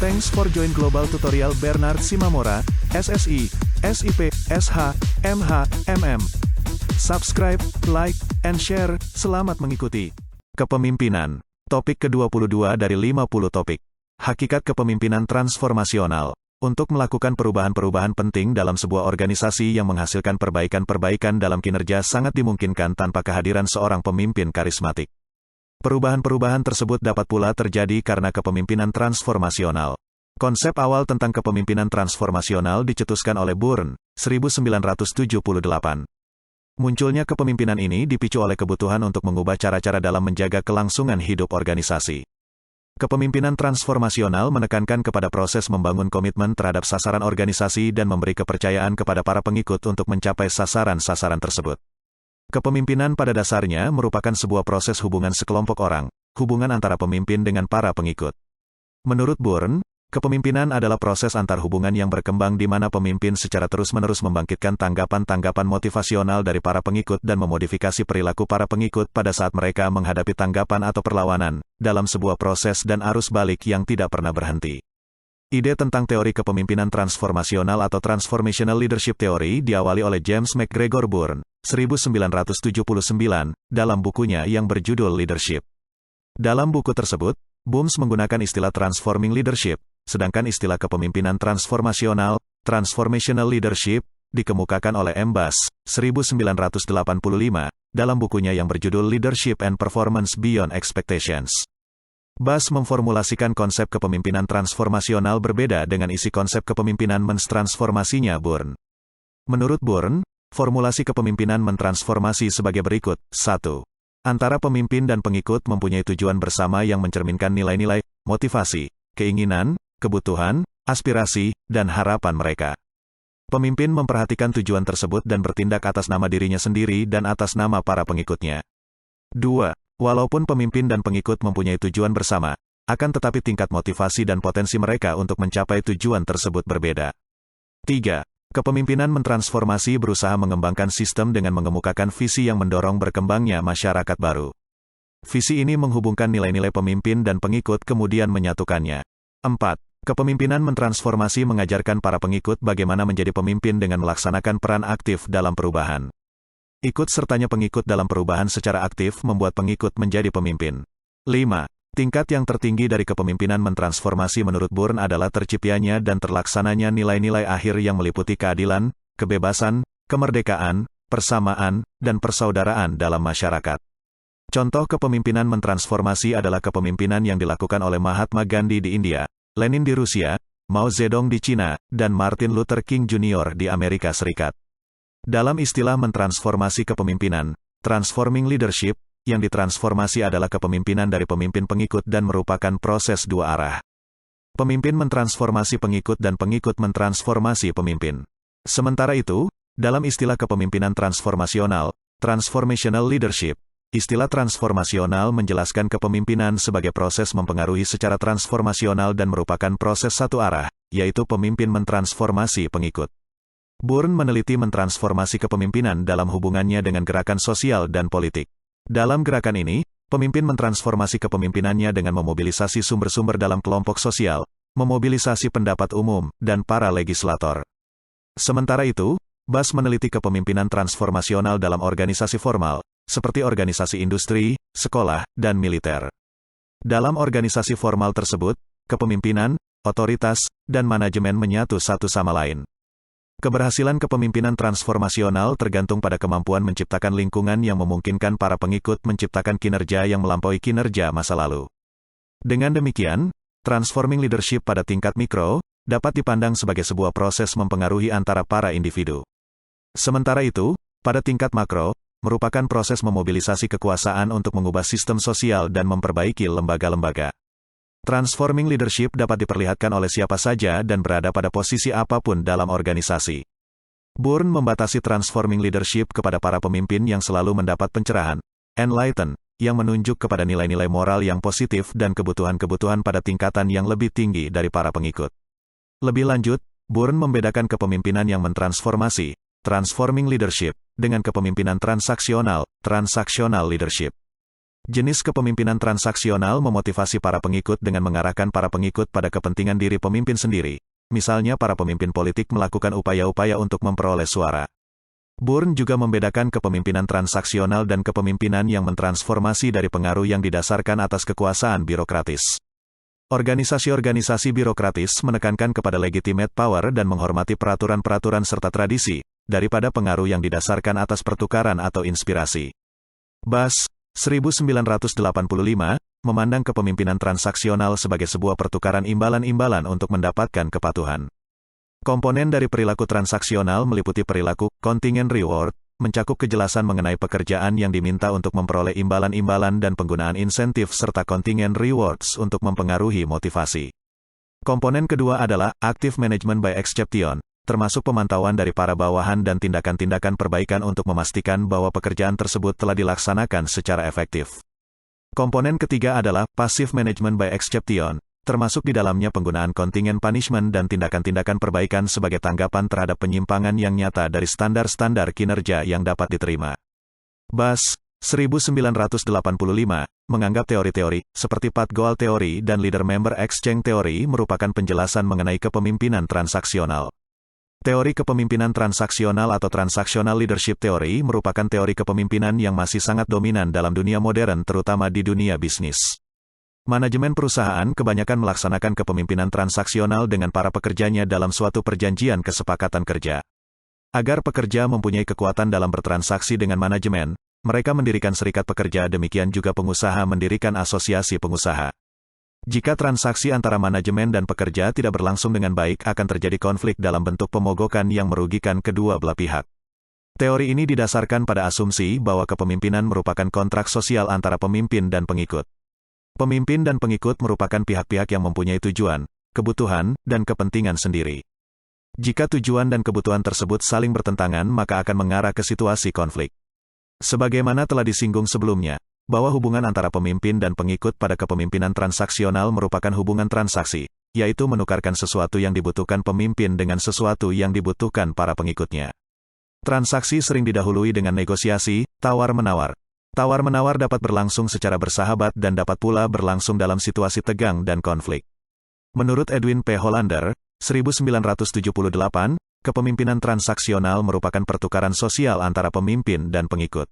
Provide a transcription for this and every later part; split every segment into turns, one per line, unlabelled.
Thanks for join Global Tutorial Bernard Simamora, SSI, SIP, SH, MH, MM. Subscribe, like, and share. Selamat mengikuti. Kepemimpinan. Topik ke-22 dari 50 topik. Hakikat kepemimpinan transformasional. Untuk melakukan perubahan-perubahan penting dalam sebuah organisasi yang menghasilkan perbaikan-perbaikan dalam kinerja sangat dimungkinkan tanpa kehadiran seorang pemimpin karismatik. Perubahan-perubahan tersebut dapat pula terjadi karena kepemimpinan transformasional. Konsep awal tentang kepemimpinan transformasional dicetuskan oleh Bourne, 1978. Munculnya kepemimpinan ini dipicu oleh kebutuhan untuk mengubah cara-cara dalam menjaga kelangsungan hidup organisasi. Kepemimpinan transformasional menekankan kepada proses membangun komitmen terhadap sasaran organisasi dan memberi kepercayaan kepada para pengikut untuk mencapai sasaran-sasaran tersebut. Kepemimpinan pada dasarnya merupakan sebuah proses hubungan sekelompok orang, hubungan antara pemimpin dengan para pengikut. Menurut Bourne, kepemimpinan adalah proses antar hubungan yang berkembang di mana pemimpin secara terus-menerus membangkitkan tanggapan-tanggapan motivasional dari para pengikut dan memodifikasi perilaku para pengikut pada saat mereka menghadapi tanggapan atau perlawanan, dalam sebuah proses dan arus balik yang tidak pernah berhenti. Ide tentang teori kepemimpinan transformasional atau Transformational Leadership Theory diawali oleh James McGregor Bourne, 1979, dalam bukunya yang berjudul Leadership. Dalam buku tersebut, Bourne menggunakan istilah Transforming Leadership, sedangkan istilah kepemimpinan transformasional, Transformational Leadership, dikemukakan oleh M. Bass, 1985, dalam bukunya yang berjudul Leadership and Performance Beyond Expectations. Bass memformulasikan konsep kepemimpinan transformasional berbeda dengan isi konsep kepemimpinan mentransformasinya Bourne. Menurut Bourne, formulasi kepemimpinan mentransformasi sebagai berikut. 1. Antara pemimpin dan pengikut mempunyai tujuan bersama yang mencerminkan nilai-nilai, motivasi, keinginan, kebutuhan, aspirasi, dan harapan mereka. Pemimpin memperhatikan tujuan tersebut dan bertindak atas nama dirinya sendiri dan atas nama para pengikutnya. 2. Walaupun pemimpin dan pengikut mempunyai tujuan bersama, akan tetapi tingkat motivasi dan potensi mereka untuk mencapai tujuan tersebut berbeda. 3. Kepemimpinan mentransformasi berusaha mengembangkan sistem dengan mengemukakan visi yang mendorong berkembangnya masyarakat baru. Visi ini menghubungkan nilai-nilai pemimpin dan pengikut kemudian menyatukannya. 4. Kepemimpinan mentransformasi mengajarkan para pengikut bagaimana menjadi pemimpin dengan melaksanakan peran aktif dalam perubahan. Ikut sertanya pengikut dalam perubahan secara aktif membuat pengikut menjadi pemimpin. 5. Tingkat yang tertinggi dari kepemimpinan mentransformasi menurut Bourne adalah terciptanya dan terlaksananya nilai-nilai akhir yang meliputi keadilan, kebebasan, kemerdekaan, persamaan, dan persaudaraan dalam masyarakat. Contoh kepemimpinan mentransformasi adalah kepemimpinan yang dilakukan oleh Mahatma Gandhi di India, Lenin di Rusia, Mao Zedong di Cina, dan Martin Luther King Jr. di Amerika Serikat. Dalam istilah mentransformasi kepemimpinan, transforming leadership, yang ditransformasi adalah kepemimpinan dari pemimpin pengikut dan merupakan proses dua arah. Pemimpin mentransformasi pengikut dan pengikut mentransformasi pemimpin. Sementara itu, dalam istilah kepemimpinan transformasional, transformational leadership, istilah transformasional menjelaskan kepemimpinan sebagai proses mempengaruhi secara transformasional dan merupakan proses satu arah, yaitu pemimpin mentransformasi pengikut. Bourne meneliti mentransformasi kepemimpinan dalam hubungannya dengan gerakan sosial dan politik. Dalam gerakan ini, pemimpin mentransformasi kepemimpinannya dengan memobilisasi sumber-sumber dalam kelompok sosial, memobilisasi pendapat umum, dan para legislator. Sementara itu, Bass meneliti kepemimpinan transformasional dalam organisasi formal, seperti organisasi industri, sekolah, dan militer. Dalam organisasi formal tersebut, kepemimpinan, otoritas, dan manajemen menyatu satu sama lain. Keberhasilan kepemimpinan transformasional tergantung pada kemampuan menciptakan lingkungan yang memungkinkan para pengikut menciptakan kinerja yang melampaui kinerja masa lalu. Dengan demikian, transforming leadership pada tingkat mikro, dapat dipandang sebagai sebuah proses mempengaruhi antara para individu. Sementara itu, pada tingkat makro, merupakan proses memobilisasi kekuasaan untuk mengubah sistem sosial dan memperbaiki lembaga-lembaga. Transforming leadership dapat diperlihatkan oleh siapa saja dan berada pada posisi apapun dalam organisasi. Bourne membatasi transforming leadership kepada para pemimpin yang selalu mendapat pencerahan, enlighten, yang menunjuk kepada nilai-nilai moral yang positif dan kebutuhan-kebutuhan pada tingkatan yang lebih tinggi dari para pengikut. Lebih lanjut, Bourne membedakan kepemimpinan yang mentransformasi, transforming leadership, dengan kepemimpinan transaksional, transactional leadership. Jenis kepemimpinan transaksional memotivasi para pengikut dengan mengarahkan para pengikut pada kepentingan diri pemimpin sendiri. Misalnya para pemimpin politik melakukan upaya-upaya untuk memperoleh suara. Bourne juga membedakan kepemimpinan transaksional dan kepemimpinan yang mentransformasi dari pengaruh yang didasarkan atas kekuasaan birokratis. Organisasi-organisasi birokratis menekankan kepada legitimate power dan menghormati peraturan-peraturan serta tradisi, daripada pengaruh yang didasarkan atas pertukaran atau inspirasi. Bass, 1985, memandang kepemimpinan transaksional sebagai sebuah pertukaran imbalan-imbalan untuk mendapatkan kepatuhan. Komponen dari perilaku transaksional meliputi perilaku contingent reward, mencakup kejelasan mengenai pekerjaan yang diminta untuk memperoleh imbalan-imbalan dan penggunaan insentif serta contingent rewards untuk mempengaruhi motivasi. Komponen kedua adalah active management by exception, termasuk pemantauan dari para bawahan dan tindakan-tindakan perbaikan untuk memastikan bahwa pekerjaan tersebut telah dilaksanakan secara efektif. Komponen ketiga adalah passive management by exception, termasuk di dalamnya penggunaan contingent punishment dan tindakan-tindakan perbaikan sebagai tanggapan terhadap penyimpangan yang nyata dari standar-standar kinerja yang dapat diterima. Bass, 1985, menganggap teori-teori, seperti Path Goal Theory dan Leader-Member Exchange Theory merupakan penjelasan mengenai kepemimpinan transaksional. Teori kepemimpinan transaksional atau Transactional Leadership Theory merupakan teori kepemimpinan yang masih sangat dominan dalam dunia modern terutama di dunia bisnis. Manajemen perusahaan kebanyakan melaksanakan kepemimpinan transaksional dengan para pekerjanya dalam suatu perjanjian kesepakatan kerja. Agar pekerja mempunyai kekuatan dalam bertransaksi dengan manajemen, mereka mendirikan serikat pekerja, demikian juga pengusaha mendirikan asosiasi pengusaha. Jika transaksi antara manajemen dan pekerja tidak berlangsung dengan baik, akan terjadi konflik dalam bentuk pemogokan yang merugikan kedua belah pihak. Teori ini didasarkan pada asumsi bahwa kepemimpinan merupakan kontrak sosial antara pemimpin dan pengikut. Pemimpin dan pengikut merupakan pihak-pihak yang mempunyai tujuan, kebutuhan, dan kepentingan sendiri. Jika tujuan dan kebutuhan tersebut saling bertentangan, maka akan mengarah ke situasi konflik. Sebagaimana telah disinggung sebelumnya, bahwa hubungan antara pemimpin dan pengikut pada kepemimpinan transaksional merupakan hubungan transaksi, yaitu menukarkan sesuatu yang dibutuhkan pemimpin dengan sesuatu yang dibutuhkan para pengikutnya. Transaksi sering didahului dengan negosiasi, tawar-menawar. Tawar-menawar dapat berlangsung secara bersahabat dan dapat pula berlangsung dalam situasi tegang dan konflik. Menurut Edwin P. Hollander, 1978, kepemimpinan transaksional merupakan pertukaran sosial antara pemimpin dan pengikut.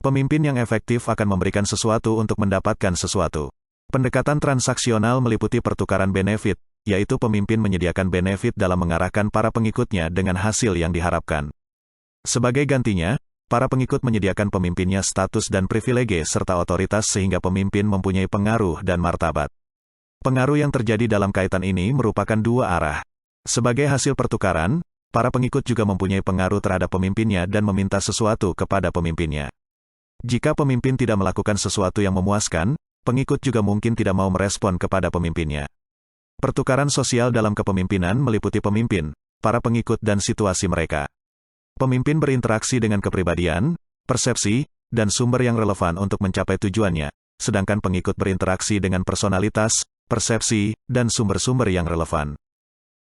Pemimpin yang efektif akan memberikan sesuatu untuk mendapatkan sesuatu. Pendekatan transaksional meliputi pertukaran benefit, yaitu pemimpin menyediakan benefit dalam mengarahkan para pengikutnya dengan hasil yang diharapkan. Sebagai gantinya, para pengikut menyediakan pemimpinnya status dan privilege serta otoritas sehingga pemimpin mempunyai pengaruh dan martabat. Pengaruh yang terjadi dalam kaitan ini merupakan dua arah. Sebagai hasil pertukaran, para pengikut juga mempunyai pengaruh terhadap pemimpinnya dan meminta sesuatu kepada pemimpinnya. Jika pemimpin tidak melakukan sesuatu yang memuaskan, pengikut juga mungkin tidak mau merespon kepada pemimpinnya. Pertukaran sosial dalam kepemimpinan meliputi pemimpin, para pengikut dan situasi mereka. Pemimpin berinteraksi dengan kepribadian, persepsi, dan sumber yang relevan untuk mencapai tujuannya, sedangkan pengikut berinteraksi dengan personalitas, persepsi, dan sumber-sumber yang relevan.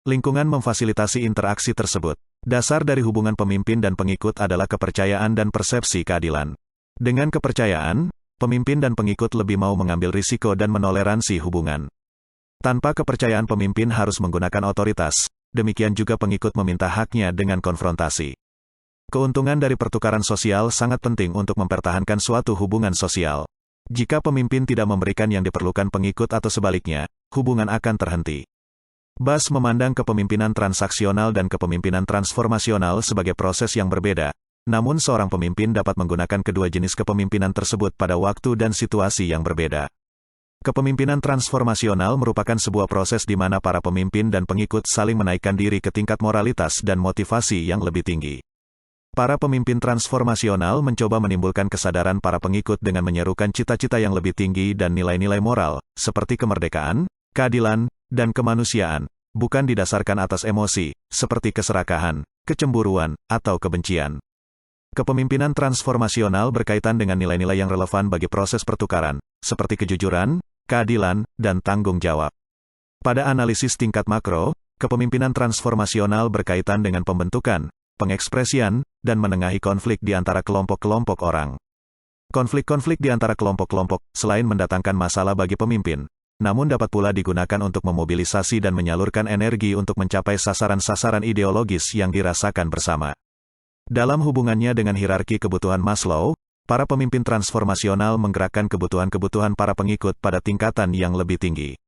Lingkungan memfasilitasi interaksi tersebut. Dasar dari hubungan pemimpin dan pengikut adalah kepercayaan dan persepsi keadilan. Dengan kepercayaan, pemimpin dan pengikut lebih mau mengambil risiko dan menoleransi hubungan. Tanpa kepercayaan, pemimpin harus menggunakan otoritas, demikian juga pengikut meminta haknya dengan konfrontasi. Keuntungan dari pertukaran sosial sangat penting untuk mempertahankan suatu hubungan sosial. Jika pemimpin tidak memberikan yang diperlukan pengikut atau sebaliknya, hubungan akan terhenti. Bass memandang kepemimpinan transaksional dan kepemimpinan transformasional sebagai proses yang berbeda. Namun seorang pemimpin dapat menggunakan kedua jenis kepemimpinan tersebut pada waktu dan situasi yang berbeda. Kepemimpinan transformasional merupakan sebuah proses di mana para pemimpin dan pengikut saling menaikkan diri ke tingkat moralitas dan motivasi yang lebih tinggi. Para pemimpin transformasional mencoba menimbulkan kesadaran para pengikut dengan menyerukan cita-cita yang lebih tinggi dan nilai-nilai moral, seperti kemerdekaan, keadilan, dan kemanusiaan, bukan didasarkan atas emosi, seperti keserakahan, kecemburuan, atau kebencian. Kepemimpinan transformasional berkaitan dengan nilai-nilai yang relevan bagi proses pertukaran, seperti kejujuran, keadilan, dan tanggung jawab. Pada analisis tingkat makro, kepemimpinan transformasional berkaitan dengan pembentukan, pengekspresian, dan menengahi konflik di antara kelompok-kelompok orang. Konflik-konflik di antara kelompok-kelompok, selain mendatangkan masalah bagi pemimpin, namun dapat pula digunakan untuk memobilisasi dan menyalurkan energi untuk mencapai sasaran-sasaran ideologis yang dirasakan bersama. Dalam hubungannya dengan hierarki kebutuhan Maslow, para pemimpin transformasional menggerakkan kebutuhan-kebutuhan para pengikut pada tingkatan yang lebih tinggi.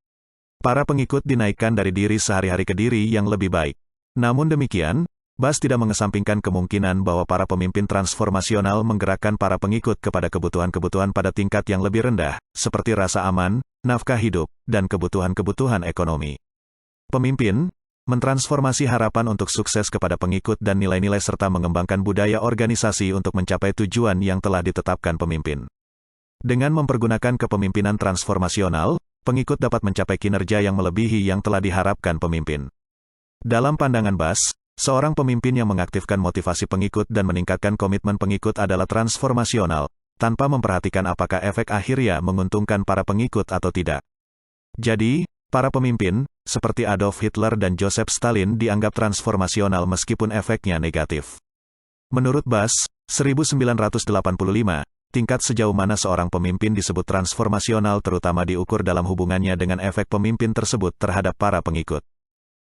Para pengikut dinaikkan dari diri sehari-hari ke diri yang lebih baik. Namun demikian, Bas tidak mengesampingkan kemungkinan bahwa para pemimpin transformasional menggerakkan para pengikut kepada kebutuhan-kebutuhan pada tingkat yang lebih rendah, seperti rasa aman, nafkah hidup, dan kebutuhan-kebutuhan ekonomi. Pemimpin mentransformasi harapan untuk sukses kepada pengikut dan nilai-nilai serta mengembangkan budaya organisasi untuk mencapai tujuan yang telah ditetapkan pemimpin. Dengan mempergunakan kepemimpinan transformasional, pengikut dapat mencapai kinerja yang melebihi yang telah diharapkan pemimpin. Dalam pandangan Bas, seorang pemimpin yang mengaktifkan motivasi pengikut dan meningkatkan komitmen pengikut adalah transformasional, tanpa memperhatikan apakah efek akhirnya menguntungkan para pengikut atau tidak. Jadi, para pemimpin, seperti Adolf Hitler dan Joseph Stalin dianggap transformasional meskipun efeknya negatif. Menurut Bas, 1985, tingkat sejauh mana seorang pemimpin disebut transformasional terutama diukur dalam hubungannya dengan efek pemimpin tersebut terhadap para pengikut.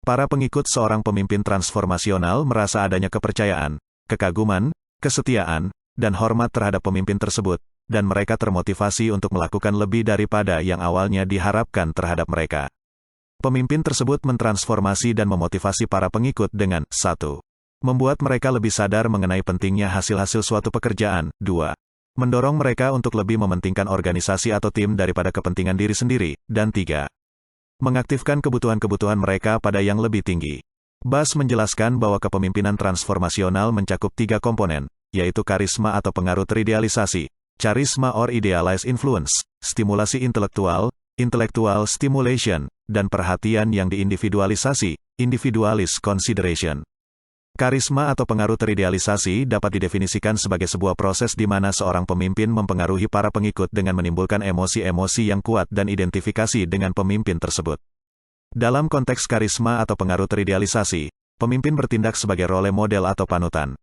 Para pengikut seorang pemimpin transformasional merasa adanya kepercayaan, kekaguman, kesetiaan, dan hormat terhadap pemimpin tersebut, dan mereka termotivasi untuk melakukan lebih daripada yang awalnya diharapkan terhadap mereka. Pemimpin tersebut mentransformasi dan memotivasi para pengikut dengan 1. Membuat mereka lebih sadar mengenai pentingnya hasil-hasil suatu pekerjaan, 2. Mendorong mereka untuk lebih mementingkan organisasi atau tim daripada kepentingan diri sendiri, dan 3. Mengaktifkan kebutuhan-kebutuhan mereka pada yang lebih tinggi. Bas menjelaskan bahwa kepemimpinan transformasional mencakup 3 komponen, yaitu karisma atau pengaruh teridealisasi, charisma or idealized influence, stimulasi intelektual, intellectual stimulation, dan perhatian yang diindividualisasi, individualist consideration. Karisma atau pengaruh teridealisasi dapat didefinisikan sebagai sebuah proses di mana seorang pemimpin mempengaruhi para pengikut dengan menimbulkan emosi-emosi yang kuat dan identifikasi dengan pemimpin tersebut. Dalam konteks karisma atau pengaruh teridealisasi, pemimpin bertindak sebagai role model atau panutan.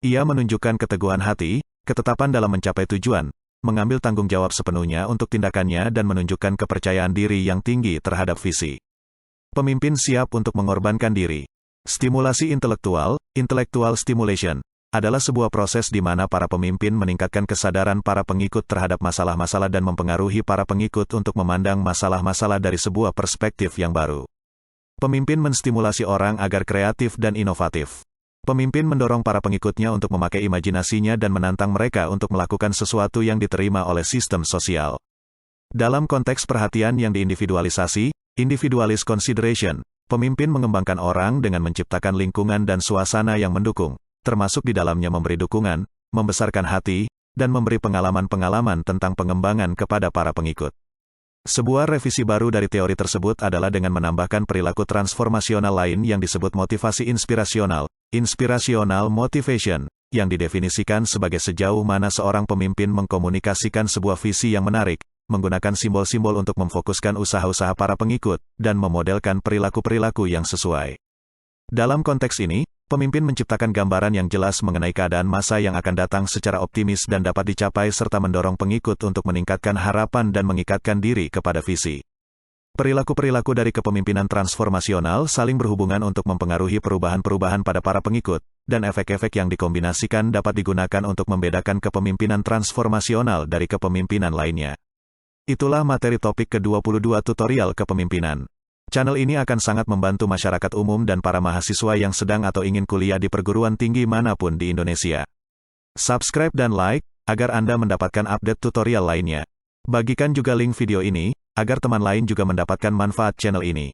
Ia menunjukkan keteguhan hati, ketetapan dalam mencapai tujuan, mengambil tanggung jawab sepenuhnya untuk tindakannya dan menunjukkan kepercayaan diri yang tinggi terhadap visi. Pemimpin siap untuk mengorbankan diri. Stimulasi intelektual, intellectual stimulation, adalah sebuah proses di mana para pemimpin meningkatkan kesadaran para pengikut terhadap masalah-masalah dan mempengaruhi para pengikut untuk memandang masalah-masalah dari sebuah perspektif yang baru. Pemimpin menstimulasi orang agar kreatif dan inovatif. Pemimpin mendorong para pengikutnya untuk memakai imajinasinya dan menantang mereka untuk melakukan sesuatu yang diterima oleh sistem sosial. Dalam konteks perhatian yang diindividualisasi, individualist consideration, pemimpin mengembangkan orang dengan menciptakan lingkungan dan suasana yang mendukung, termasuk di dalamnya memberi dukungan, membesarkan hati, dan memberi pengalaman-pengalaman tentang pengembangan kepada para pengikut. Sebuah revisi baru dari teori tersebut adalah dengan menambahkan perilaku transformasional lain yang disebut motivasi inspirasional, inspirational motivation, yang didefinisikan sebagai sejauh mana seorang pemimpin mengkomunikasikan sebuah visi yang menarik, menggunakan simbol-simbol untuk memfokuskan usaha-usaha para pengikut, dan memodelkan perilaku-perilaku yang sesuai. Dalam konteks ini, pemimpin menciptakan gambaran yang jelas mengenai keadaan masa yang akan datang secara optimis dan dapat dicapai serta mendorong pengikut untuk meningkatkan harapan dan mengikatkan diri kepada visi. Perilaku-perilaku dari kepemimpinan transformasional saling berhubungan untuk mempengaruhi perubahan-perubahan pada para pengikut, dan efek-efek yang dikombinasikan dapat digunakan untuk membedakan kepemimpinan transformasional dari kepemimpinan lainnya. Itulah materi topik ke-22 tutorial kepemimpinan. Channel ini akan sangat membantu masyarakat umum dan para mahasiswa yang sedang atau ingin kuliah di perguruan tinggi manapun di Indonesia. Subscribe dan like, agar Anda mendapatkan update tutorial lainnya. Bagikan juga link video ini, agar teman lain juga mendapatkan manfaat channel ini.